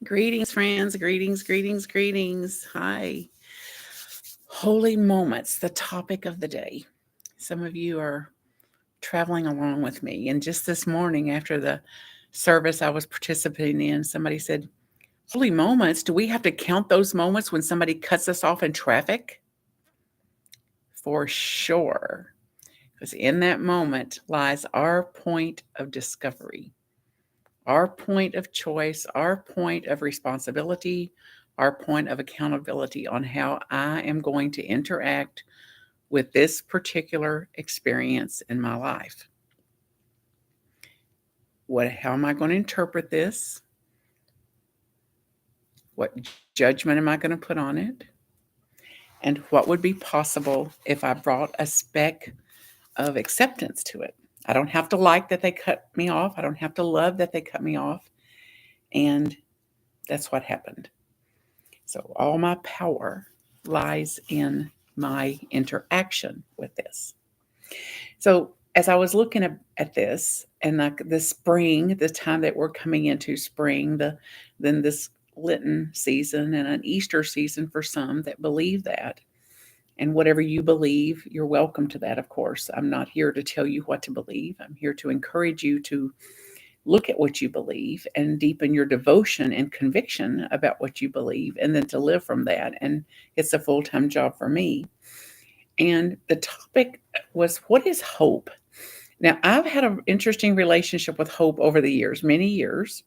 Greetings, friends. Greetings, greetings, greetings. Hi. Holy moments, the topic of the day. Some of you are traveling along with me. And just this morning, after the service I was participating in, somebody said, Holy moments, do we have to count those moments when somebody cuts us off in traffic? For sure. Because in that moment lies our point of discovery, our point of choice, our point of responsibility, our point of accountability on how I am going to interact with this particular experience in my life. How am I going to interpret this? What judgment am I going to put on it? And what would be possible if I brought a speck of acceptance to it? I don't have to like that they cut me off. I don't have to love that they cut me off. And that's what happened. So all my power lies in my interaction with this. So as I was looking at this, and like the spring, the time that we're coming into spring, then this Lenten season and an Easter season for some that believe that. And whatever you believe, you're welcome to that, of course. I'm not here to tell you what to believe. I'm here to encourage you to look at what you believe and deepen your devotion and conviction about what you believe, and then to live from that. And it's a full-time job for me. And the topic was, what is hope? Now, I've had an interesting relationship with hope over the years, many years,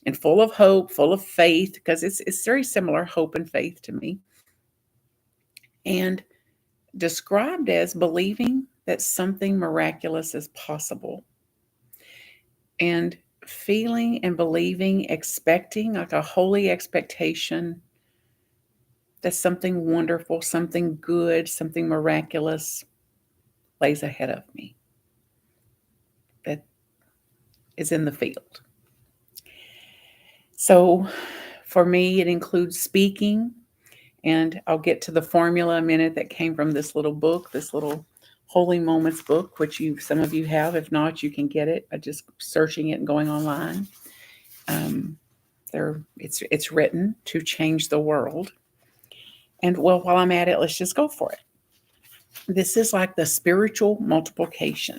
and full of hope, full of faith, because it's very similar, hope and faith to me. And described as believing that something miraculous is possible. And feeling and believing, expecting, like a holy expectation that something wonderful, something good, something miraculous lays ahead of me, that is in the field. So for me, it includes speaking, and I'll get to the formula in a minute that came from this little book, this little Holy Moments book, which some of you have. If not, you can get it by just searching it and going online. It's written to change the world. And well, while I'm at it, let's just go for it. This is like the spiritual multiplication.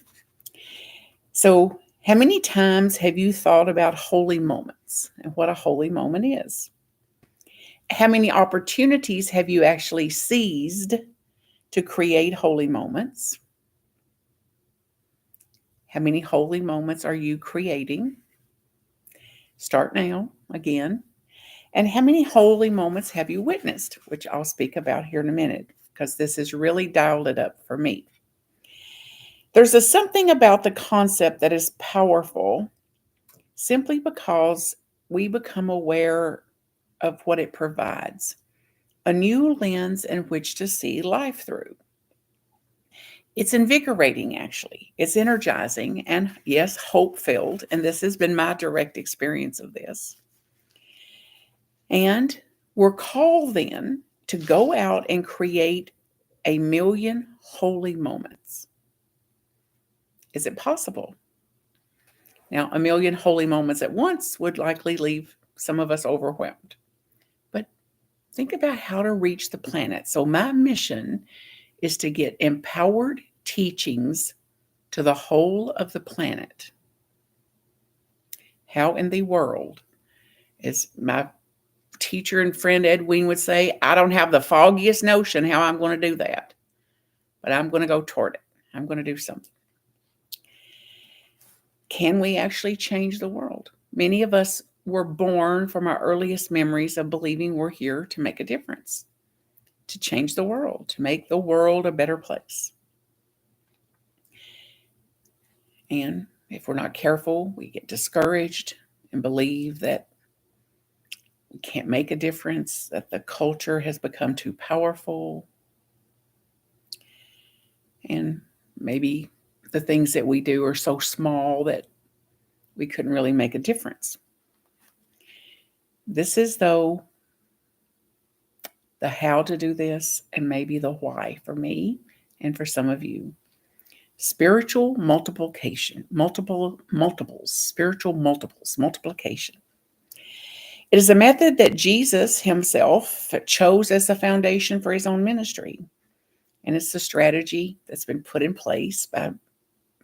So how many times have you thought about holy moments and what a holy moment is? How many opportunities have you actually seized to create holy moments? How many holy moments are you creating? Start now, again. And how many holy moments have you witnessed, which I'll speak about here in a minute, because this has really dialed it up for me. There's something about the concept that is powerful simply because we become aware of what it provides, a new lens in which to see life through. It's invigorating, actually. It's energizing, and yes, hope-filled, and this has been my direct experience of this. And we're called then to go out and create 1,000,000 holy moments. Is it possible? Now, 1,000,000 holy moments at once would likely leave some of us overwhelmed. But think about how to reach the planet. So my mission is to get empowered teachings to the whole of the planet. How in the world, as my teacher and friend Edwin would say, I don't have the foggiest notion how I'm going to do that, but I'm going to go toward it. I'm going to do something. Can we actually change the world? Many of us were born from our earliest memories of believing we're here to make a difference, to change the world, to make the world a better place. And if we're not careful, we get discouraged and believe that we can't make a difference, that the culture has become too powerful, and maybe the things that we do are so small that we couldn't really make a difference. This is, though, the how to do this, and maybe the why for me and for some of you. Spiritual multiplication, multiplication. It is a method that Jesus himself chose as the foundation for his own ministry. And it's the strategy that's been put in place by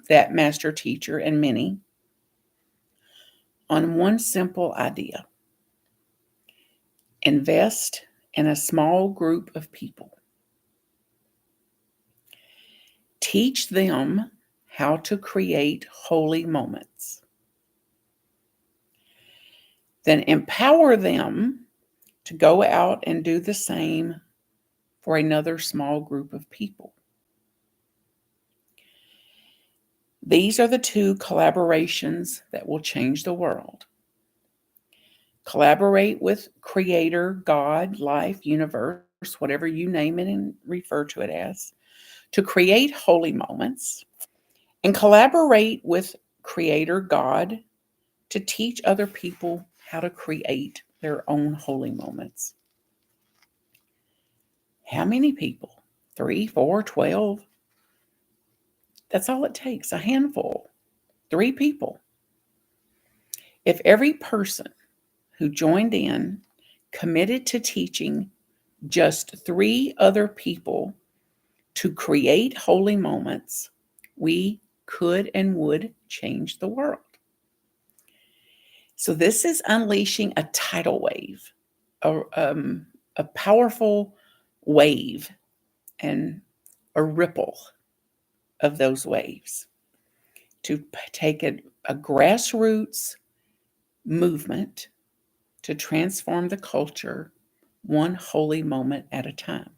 that master teacher and many on one simple idea: invest in a small group of people. Teach them how to create holy moments. Then empower them to go out and do the same for another small group of people. These are the two collaborations that will change the world. Collaborate with Creator, God, life, universe, whatever you name it and refer to it as, to create holy moments, and collaborate with Creator, God, to teach other people how to create their own holy moments. How many people? 3, 4, 12? That's all it takes, a handful, 3 people. If every person who joined in committed to teaching just 3 other people to create holy moments, we could and would change the world. So this is unleashing a tidal wave, a powerful wave and a ripple of those waves to take a grassroots movement to transform the culture one holy moment at a time.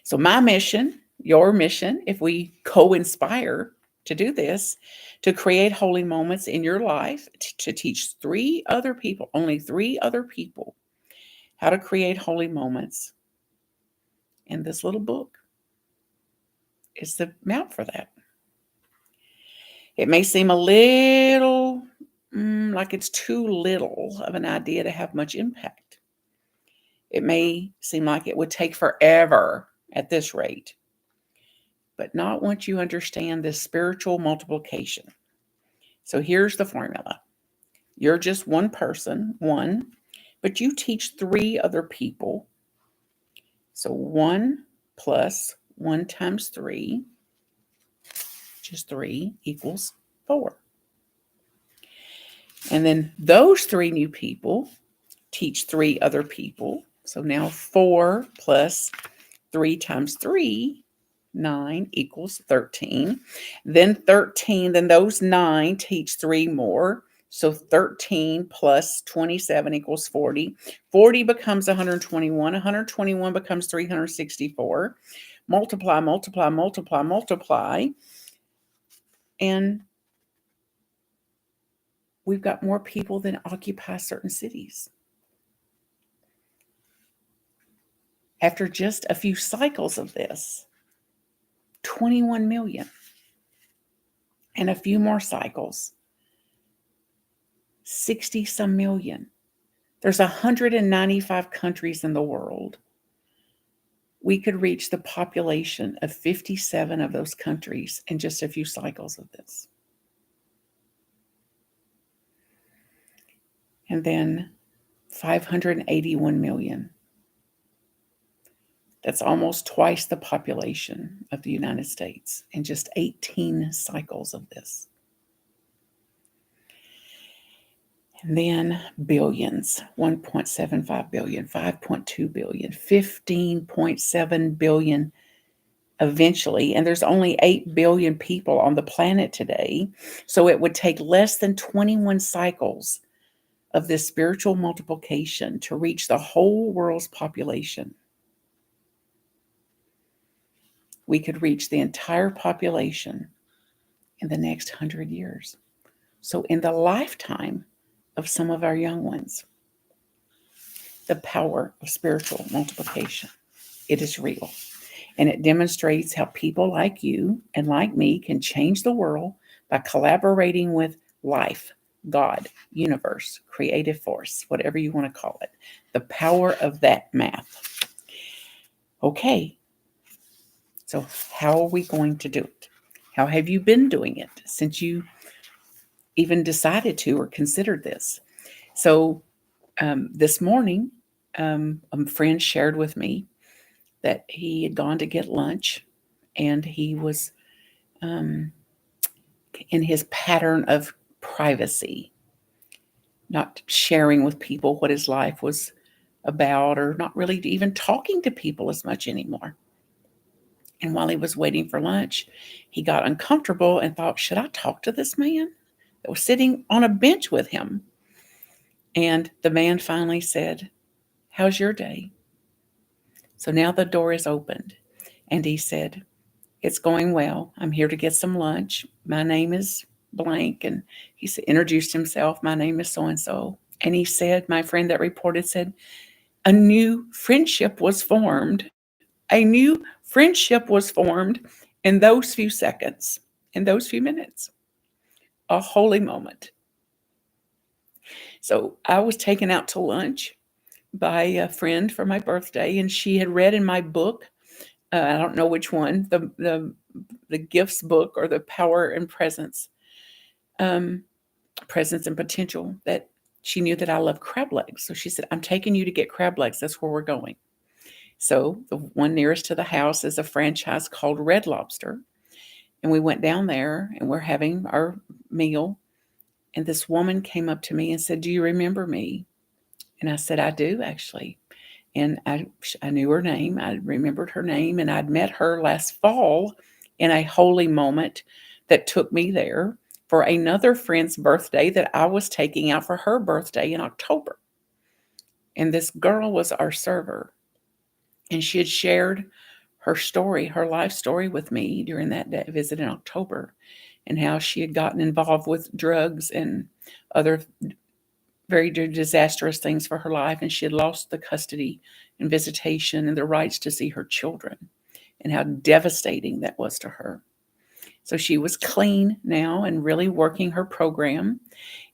So my mission, your mission, if we co-inspire to do this, to create holy moments in your life, to teach 3 other people, only 3 other people, how to create holy moments. And this little book is the map for that. It may seem a little like it's too little of an idea to have much impact. It may seem like it would take forever at this rate, but not once you understand this spiritual multiplication. So here's the formula. You're just one person, but you teach 3 other people. So 1 plus 1 times 3, which is 3, equals 4. And then those 3 new people teach 3 other people. So now 4 plus 3 times 3, 9, equals 13. Then those 9 teach 3 more. So 13 plus 27 equals 40. 40 becomes 121. 121 becomes 364. Multiply, multiply, multiply, multiply. And we've got more people than occupy certain cities. After just a few cycles of this, 21 million. And a few more cycles, 60 some million. There's 195 countries in the world. We could reach the population of 57 of those countries in just a few cycles of this. And then 581 million. That's almost twice the population of the United States in just 18 cycles of this. And then billions, 1.75 billion, 5.2 billion, 15.7 billion eventually. And there's only 8 billion people on the planet today. So it would take less than 21 cycles of this spiritual multiplication to reach the whole world's population. We could reach the entire population in the next 100 years. So in the lifetime of some of our young ones, the power of spiritual multiplication, it is real. And it demonstrates how people like you and like me can change the world by collaborating with life, God, universe, creative force, whatever you want to call it. The power of that math. Okay, so how are we going to do it? How have you been doing it since you even decided to or considered this? So this morning, a friend shared with me that he had gone to get lunch and he was um, in his pattern of privacy, not sharing with people what his life was about or not really even talking to people as much anymore. And while he was waiting for lunch, he got uncomfortable and thought, should I talk to this man that was sitting on a bench with him? And the man finally said, how's your day? So now the door is opened. And he said, it's going well. I'm here to get some lunch. My name is blank. And he introduced himself. My name is so and so. And he said, my friend that reported said, a new friendship was formed. A new friendship was formed in those few seconds, in those few minutes. A holy moment. So I was taken out to lunch by a friend for my birthday, and she had read in my book. I don't know which one, the gifts book or the power and um, presence and potential, that she knew that I love crab legs. So she said, I'm taking you to get crab legs. That's where we're going. So the one nearest to the house is a franchise called Red Lobster. And we went down there and we're having our meal. And this woman came up to me and said, do you remember me? And I said, I do actually. And I knew her name. I remembered her name, and I'd met her last fall in a holy moment that took me there for another friend's birthday that I was taking out for her birthday in October. And this girl was our server, and she had shared her story, her life story with me during that visit in October, and how she had gotten involved with drugs and other very disastrous things for her life, and she had lost the custody and visitation and the rights to see her children, and how devastating that was to her. So she was clean now and really working her program,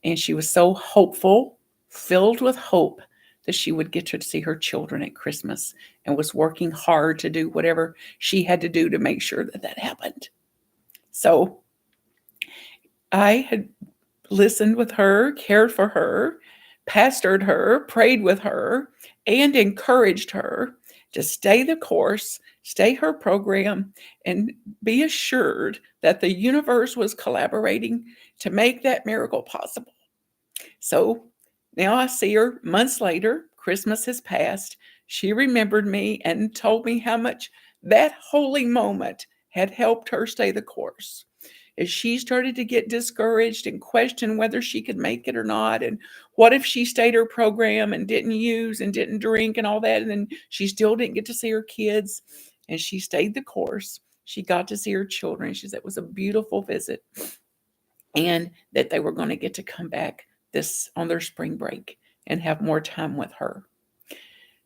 and she was so hopeful, filled with hope, that she would get to see her children at Christmas, and was working hard to do whatever she had to do to make sure that that happened. So I had listened with her, cared for her, pastored her, prayed with her, and encouraged her to stay the course, stay her program, and be assured that the universe was collaborating to make that miracle possible. So now I see her months later. Christmas has passed. She remembered me and told me how much that holy moment had helped her stay the course. As she started to get discouraged and question whether she could make it or not, and what if she stayed her program and didn't use and didn't drink and all that, and then she still didn't get to see her kids, and she stayed the course. She got to see her children. She said it was a beautiful visit, and that they were going to get to come back this on their spring break and have more time with her.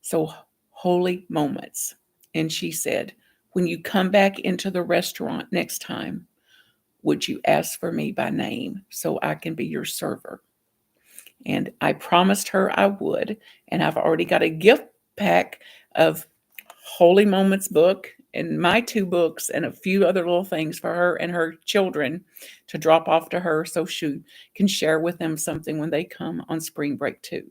So holy moments. And she said, when you come back into the restaurant next time, would you ask for me by name so I can be your server? And I promised her I would. And I've already got a gift pack of Holy Moments book and my two books and a few other little things for her and her children to drop off to her so she can share with them something when they come on spring break too.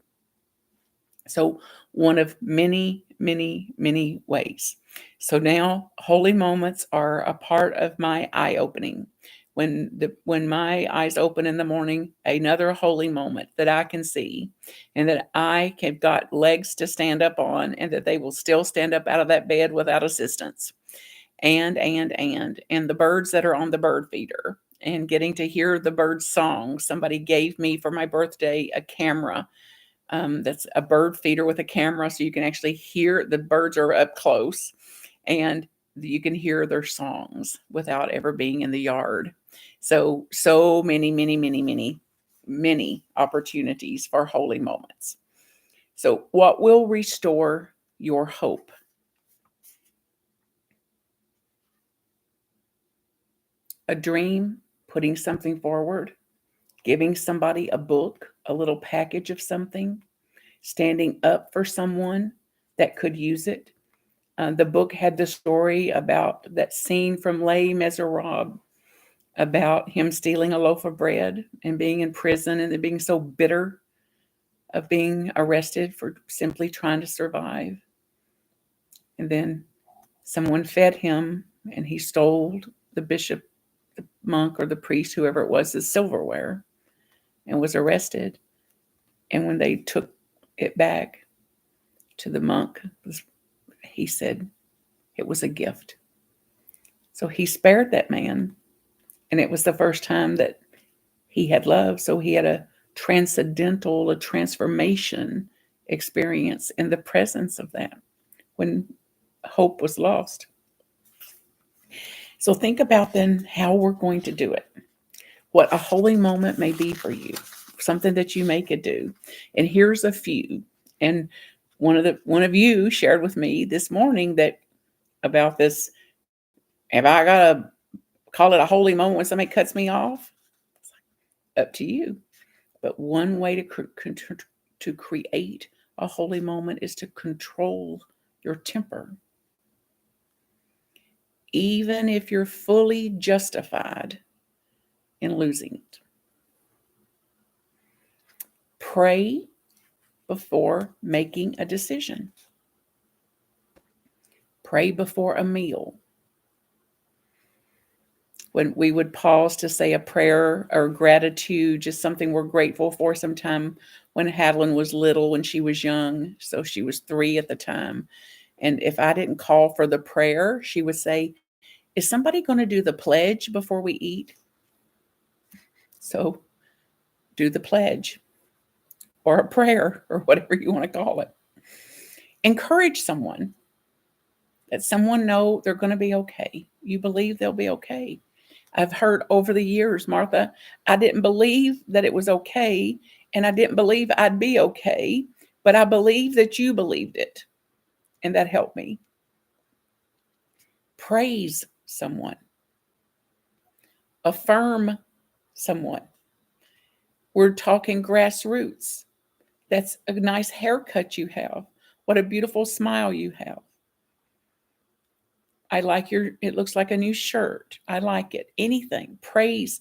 So one of many, many, many ways. So now holy moments are a part of my eye opening. When my eyes open in the morning, another holy moment that I can see, and that I have got legs to stand up on, and that they will still stand up out of that bed without assistance. And the birds that are on the bird feeder, and getting to hear the birds' songs. Somebody gave me for my birthday a camera, that's a bird feeder with a camera, so you can actually hear the birds are up close, and you can hear their songs without ever being in the yard. So many, many, many, many, many opportunities for holy moments. So, what will restore your hope? A dream, putting something forward, giving somebody a book, a little package of something, standing up for someone that could use it. The book had the story about that scene from Les Miserables about him stealing a loaf of bread and being in prison and then being so bitter of being arrested for simply trying to survive. And then someone fed him and he stole the bishop, the monk, or the priest, whoever it was, the silverware, and was arrested. And when they took it back to the monk, he said it was a gift. So he spared that man. And it was the first time that he had love. So he had a transformation experience in the presence of that when hope was lost. So think about then how we're going to do it. What a holy moment may be for you, something that you may could do. And here's a few. And one of you shared with me this morning that about this. Have I got to call it a holy moment when somebody cuts me off? Up to you. But one way to create a holy moment is to control your temper. Even if you're fully justified in losing it. Pray before making a decision. Pray before a meal. When we would pause to say a prayer or gratitude, just something we're grateful for. Sometime when Hadeline was little, when she was young, so she was 3 at the time. And if I didn't call for the prayer, she would say, is somebody going to do the pledge before we eat? So do the pledge or a prayer or whatever you want to call it. Encourage someone. Let someone know they're going to be okay. You believe they'll be okay. I've heard over the years, Martha, I didn't believe that it was okay, and I didn't believe I'd be okay, but I believe that you believed it, and that helped me. Praise someone. Affirm someone. We're talking grassroots. That's a nice haircut you have. What a beautiful smile you have. I like it looks like a new shirt. I like it. Anything. Praise,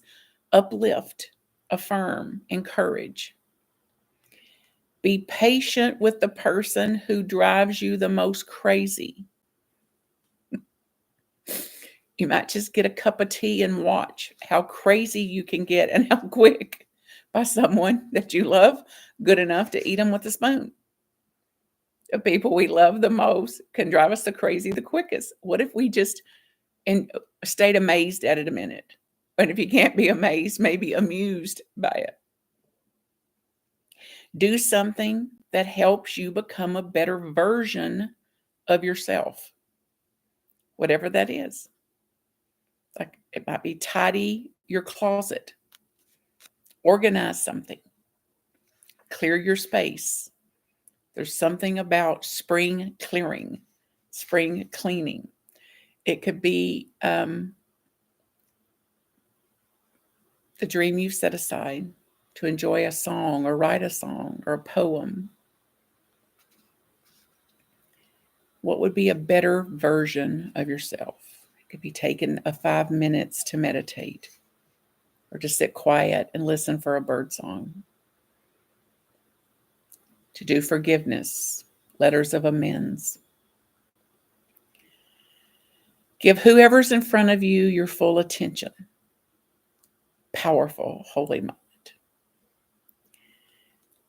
uplift, affirm, encourage. Be patient with the person who drives you the most crazy. You might just get a cup of tea and watch how crazy you can get and how quick by someone that you love good enough to eat them with a spoon. The people we love the most can drive us the crazy the quickest. What if we just stayed amazed at it a minute? And if you can't be amazed, maybe amused by it. Do something that helps you become a better version of yourself, whatever that is. Like it might be tidy your closet, organize something, clear your space. There's something about spring clearing, spring cleaning. It could be the dream you've set aside to enjoy a song or write a song or a poem. What would be a better version of yourself? It could be taking 5 minutes to meditate or to sit quiet and listen for a bird song. To do forgiveness, letters of amends. Give whoever's in front of you your full attention. Powerful, holy moment.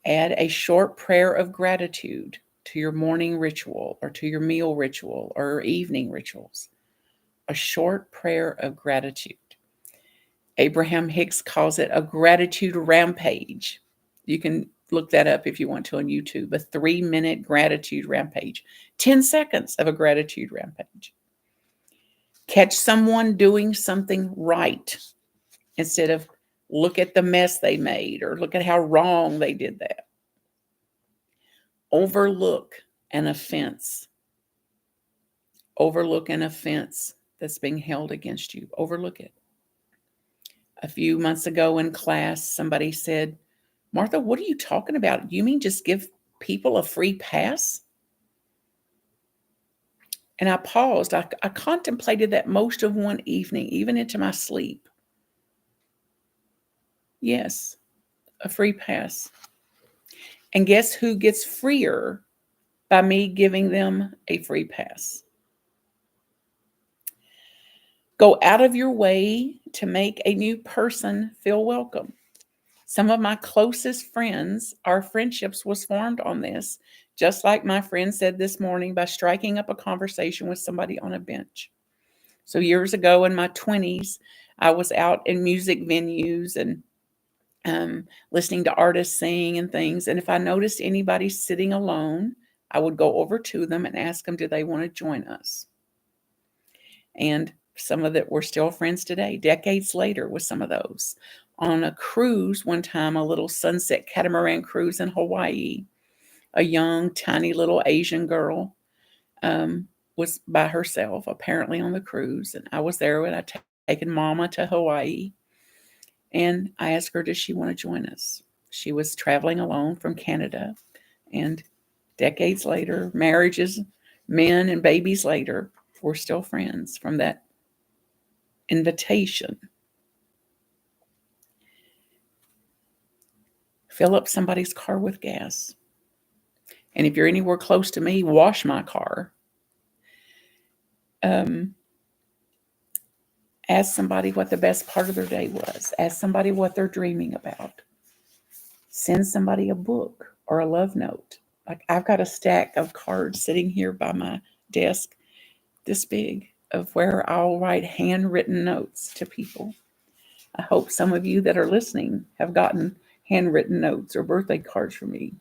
Add a short prayer of gratitude to your morning ritual or to your meal ritual or evening rituals. A short prayer of gratitude. Abraham Hicks calls it a gratitude rampage. You can look that up if you want to on YouTube. A 3-minute gratitude rampage. 10 seconds of a gratitude rampage. Catch someone doing something right instead of look at the mess they made or look at how wrong they did that. Overlook an offense. Overlook an offense that's being held against you. Overlook it. A few months ago in class, somebody said, Martha, what are you talking about? You mean just give people a free pass? And I paused. I contemplated that most of one evening, even into my sleep. Yes, a free pass. And guess who gets freer by me giving them a free pass? Go out of your way to make a new person feel welcome. Some of my closest friends, our friendships was formed on this, just like my friend said this morning, by striking up a conversation with somebody on a bench. So years ago in my 20s, I was out in music venues and listening to artists sing and things. And if I noticed anybody sitting alone, I would go over to them and ask them, do they want to join us? And some of that were still friends today, decades later with some of those. On a cruise one time, a little sunset catamaran cruise in Hawaii, a young, tiny little Asian girl was by herself, apparently on the cruise. And I was there when I taken Mama to Hawaii. And I asked her, does she want to join us? She was traveling alone from Canada. And decades later, marriages, men and babies later, we're still friends from that invitation. Fill up somebody's car with gas. And if you're anywhere close to me, wash my car. Ask somebody what the best part of their day was. Ask somebody what they're dreaming about. Send somebody a book or a love note. Like I've got a stack of cards sitting here by my desk, this big, of where I'll write handwritten notes to people. I hope some of you that are listening have gotten handwritten notes or birthday cards from me.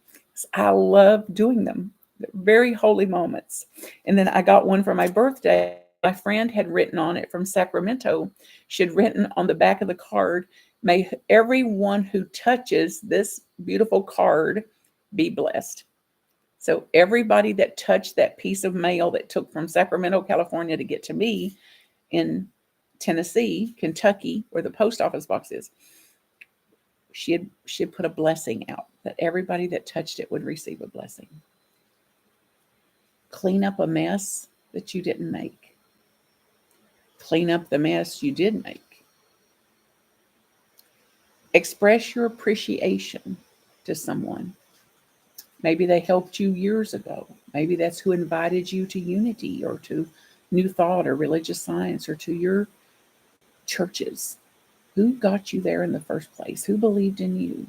I love doing them. They're very holy moments. And then I got one for my birthday. My friend had written on it from Sacramento. She had written on the back of the card, may everyone who touches this beautiful card be blessed. So everybody that touched that piece of mail that took from Sacramento, California to get to me in Tennessee, Kentucky, where the post office box is, she had put a blessing out that everybody that touched it would receive a blessing. Clean up a mess that you didn't make. Clean up the mess you did make. Express your appreciation to someone. Maybe they helped you years ago. Maybe that's who invited you to Unity or to New Thought or Religious Science or to your churches. Who got you there in the first place? Who believed in you?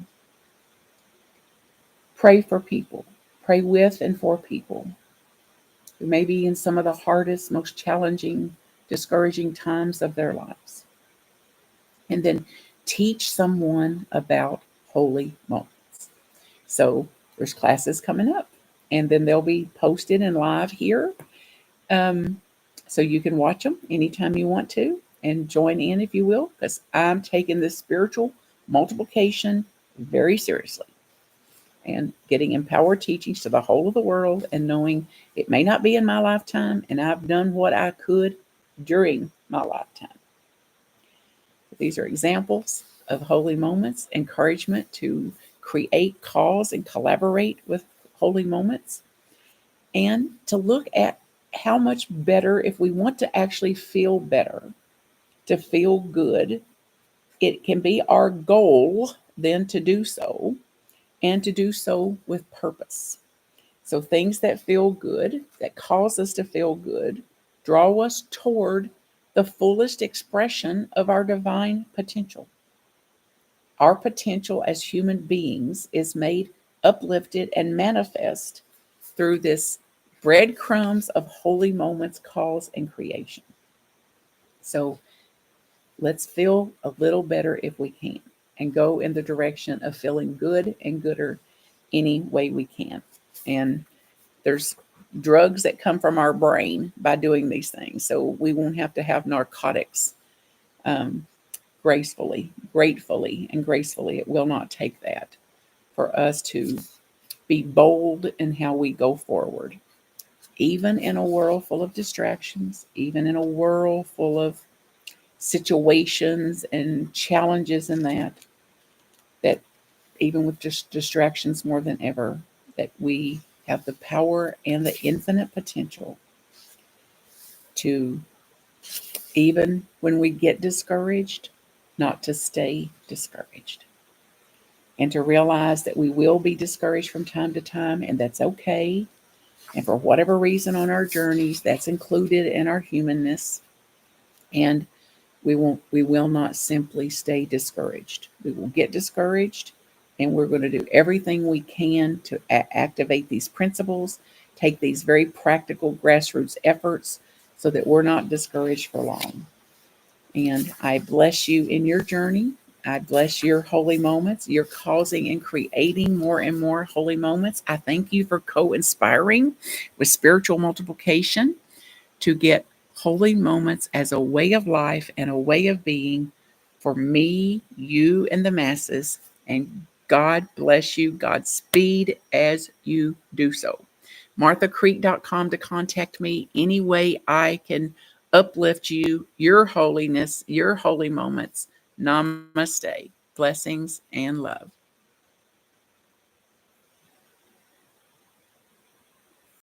Pray for people. Pray with and for people who may be in some of the hardest, most challenging, discouraging times of their lives. And then teach someone about holy moments. So there's classes coming up, and then they'll be posted and live here. So you can watch them anytime you want to and join in if you will, because I'm taking this spiritual multiplication very seriously and getting empowered teachings to the whole of the world and knowing it may not be in my lifetime and I've done what I could during my lifetime. These are examples of holy moments, encouragement to create, cause, and collaborate with holy moments, and to look at how much better, if we want to actually feel better, to feel good, it can be our goal then to do so, and to do so with purpose. So things that feel good, that cause us to feel good, draw us toward the fullest expression of our divine potential. Our potential as human beings is made uplifted and manifest through this breadcrumbs of holy moments, cause, and creation. So let's feel a little better if we can and go in the direction of feeling good and gooder any way we can. And there's drugs that come from our brain by doing these things. So we won't have to have narcotics gracefully, gratefully, and gracefully. It will not take that for us to be bold in how we go forward. Even in a world full of distractions, even in a world full of situations and challenges and that even with just distractions more than ever, that we have the power and the infinite potential to, even when we get discouraged, not to stay discouraged. and to realize that we will be discouraged from time to time, and that's okay. And for whatever reason on our journeys, that's included in our humanness. And we will not simply stay discouraged. We will get discouraged, and we're going to do everything we can to activate these principles, take these very practical grassroots efforts so that we're not discouraged for long. And I bless you in your journey. I bless your holy moments. You're causing and creating more and more holy moments. I thank you for co-inspiring with spiritual multiplication to get holy moments as a way of life and a way of being for me, you, and the masses. And God bless you. Godspeed as you do so. MarthaCreek.com to contact me any way I can uplift you, your holiness, your holy moments. Namaste. Blessings and love.